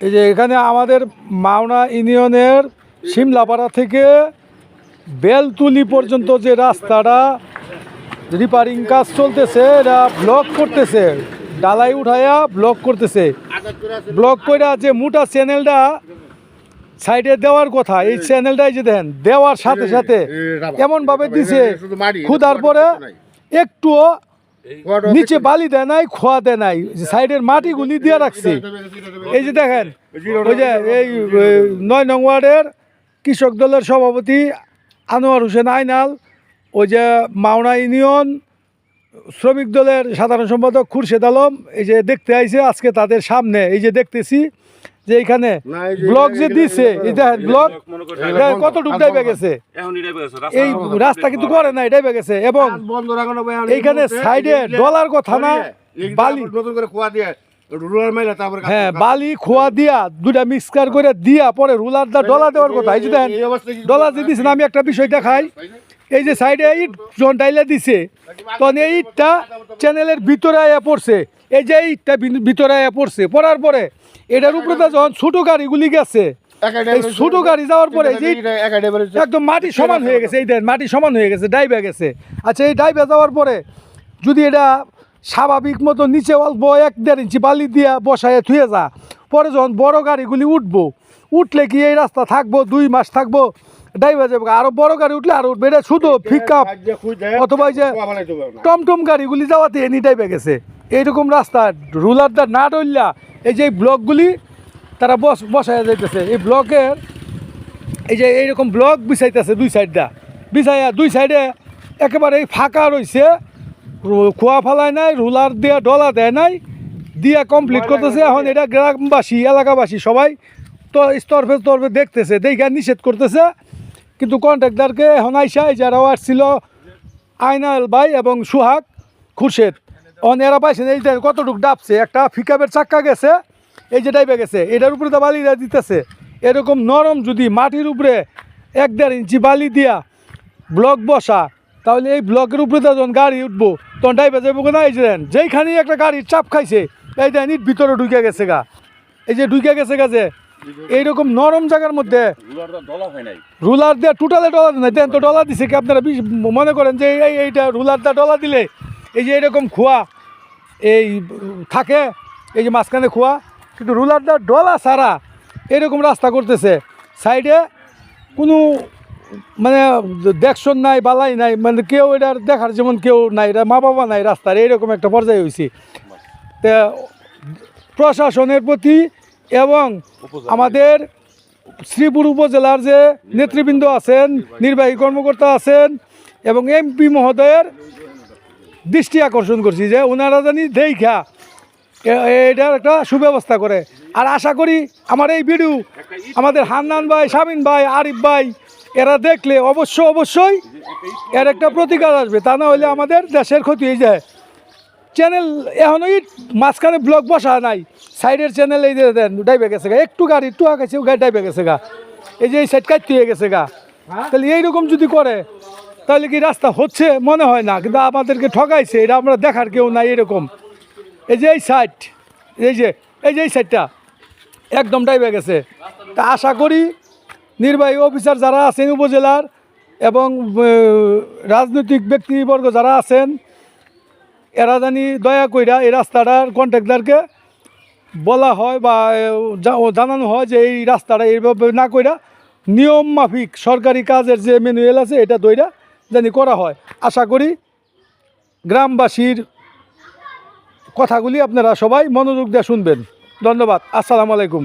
এই যে এখানে আমাদের মাওনা ইউনিয়নের শিমলাপাড়া থেকে বেলতুলি পর্যন্ত যে রাস্তাটা রিপেয়ারিং কাজ চলতেছে, এটা ব্লক করতেছে, ডালাই উঠাইয়া ব্লক করতেছে। ব্লক কইরা যে মোটা চ্যানেলটা সাইডে দেওয়ার কথা, এই চ্যানেলটাই যে দেন দেওয়ার সাথে সাথে এমনভাবে দিছে খুদার পরে একটুও নিচে বালি দেয় নাই, খোয়া দেয় নাই, সাইডের মাটিগুলি দিয়ে রাখছে। এই যে দেখেন, ওই যে এই ৯ নং ওয়ার্ডের কৃষক দলের সভাপতি আনোয়ার হোসেন আইনাল, ওই যে মাওনা ইউনিয়ন শ্রমিক দলের সাধারণ সম্পাদক খুরশেদ আলম এই যে দেখতে আইছে আজকে তাদের সামনে। এই যে দেখতেছি যে এইখানে ব্লক যে দিছে, এই দেখেন ব্লক কতটুকু ডাইবে গেছে, এই রাস্তা কিন্তু করে না, ডাইবে গেছে। এবং এইখানে সাইডে ডলার কথা না, বালি হ্যাঁ বালি খোয়া দিয়া দুটা মিক্সকার করে দিয়া পরে রুলার দা ডলা দেওয়ার কথা। এই যে দেখেন ডলা যে দিচ্ছেন, আমি একটা বিষয় দেখাই। এই যে সাইডে ইট যখন ডাইলে দিছে তখন এই ইটটা চ্যানেলের ভিতরে আয়া পড়ছে, এই যে ইটটা ভিতরে আয়া পড়ছে, পড়ার পরে এটার উপরে যখন ছোটো গাড়িগুলি গেছে, এই ছোটো গাড়ি যাওয়ার পরে একদম মাটি সমান হয়ে গেছে, এই দেন মাটি সমান হয়ে গেছে, ডাইবে গেছে। আচ্ছা, এই ডাইবে যাওয়ার পরে যদি এটা স্বাভাবিক মতো নিচে অল্প ১-১.৫ ইঞ্চি বালি দিয়া বসায় থুয়ে যা, পরে যখন বড় গাড়িগুলি উঠলে কি এই রাস্তা থাকবো 2 মাস থাকবো, ডাইবে যাবে। আরো বড় গাড়ি উঠলে আরো বেড়ে শুধু পিকআপ অথবা যে টমটম গাড়িগুলি যাওয়াতে এনি ডাইবে গেছে। এইরকম রাস্তা রুলারটা না ডললা এই যে ব্লকগুলি তারা বসায় যাইতেছে। এই ব্লকের এই যে এইরকম ব্লক বিছাইতেছে দুই সাইডটা, বিছাইয়া দুই সাইডে একেবারে ফাঁকা রয়েছে, খোয়া ফালায় নাই, রুলার দিয়ে ডলা দেয় নাই, দিয়া কমপ্লিট করতেছে। এখন এটা গ্রামবাসী এলাকাবাসী সবাই তো স্তরফে দেখতেছে, দেখে নিষেধ করতেছে। কিন্তু কন্ট্রাক্টরকে এখন আইসা যারাও আসছিল আইনাল ভাই এবং সুহাগ খুরশেদ, এরা পাইছেন এই যে কতটুকু ডাবছে, একটা পিকআপের চাক্কা গেছে, এই যে ডাইবে গেছে, এটার উপরে তো বালি দিতেছে। এরকম নরম যদি মাটির উপরে 1-1.5 ইঞ্চি বালি দিয়া ব্লক বসা, তাহলে এই ব্লকের উপরে যখন গাড়ি উঠবো তখন ডাইবে যাবো না। এই যে দেন যেইখানেই একটা গাড়ির চাপ খাইছে, এই দেন ইট ভিতরে ঢুকে গেছে গা, এই যে ঢুকে গেছে গা, যে এইরকম নরম জায়গার মধ্যে রুলার দিয়ে টোটালে ডলা নাই। দেন তো ডলা দিছে কি আপনারা মনে করেন যে এইটা রুলার দিয়ে ডলা দিলে এই যে এরকম খোয়া এই থাকে, এই যে মাঝখানে খোয়া, কিন্তু রুলার দিয়ে ডলা ছাড়া এরকম রাস্তা করতেছে। সাইডে কোনো মানে দেখশন নাই, বালাই নাই, মানে কেউ এটার দেখার যেমন কেউ নাই, এটা মা বাবা নাই রাস্তার, এইরকম একটা পর্যায়ে হয়েছি। তা প্রশাসনের প্রতি এবং আমাদের শ্রীপুর উপজেলার যে নেতৃবৃন্দ আছেন, নির্বাহী কর্মকর্তা আছেন এবং এমপি মহোদয়ের দৃষ্টি আকর্ষণ করছি যে ওনারা জানি দেখা এটার একটা সুব্যবস্থা করে। আর আশা করি আমার এই ভিডিও আমাদের হান্নান ভাই, শামিন ভাই, আরিফ ভাই এরা দেখলে অবশ্যই এর একটা প্রতিকার আসবে, তা না হলে আমাদের দেশের ক্ষতি হয়ে যায়। চ্যানেল এখনই মাঝখানে ব্লক বসা নাই, সাইডের চ্যানেল এই যে দেন ডাইবে গেছে গা, একটু গাড়ি একটু আঁকাইছে গাড়ি ডাইবে গেছে গা, এই যে এই সাইড কাটতে হয়ে গেছে গা। তাহলে এইরকম যদি করে তাহলে কি রাস্তা হচ্ছে মনে হয় না, কিন্তু আমাদেরকে ঠকাইছে, এটা আমরা দেখার কেউ নাই। এরকম এই যে এই সাইড, এই সাইডটা একদম ডাইবে গেছে। তা আশা করি নির্বাহী অফিসার যারা আছেন উপজেলার এবং রাজনৈতিক ব্যক্তিবর্গ যারা আছেন, এরা জানি দয়া কইরা এই রাস্তাটার কন্ট্রাক্টরকে বলা হয় বা জানানো হয় যে এই রাস্তাটা এইভাবে না কইরা নিয়ম মাফিক সরকারি কাজের যে ম্যানুয়াল আছে এটা দইরা জানি করা হয়। আশা করি গ্রামবাসীর কথাগুলি আপনারা সবাই মনোযোগ দিয়ে শুনবেন। ধন্যবাদ। আসসালামু আলাইকুম।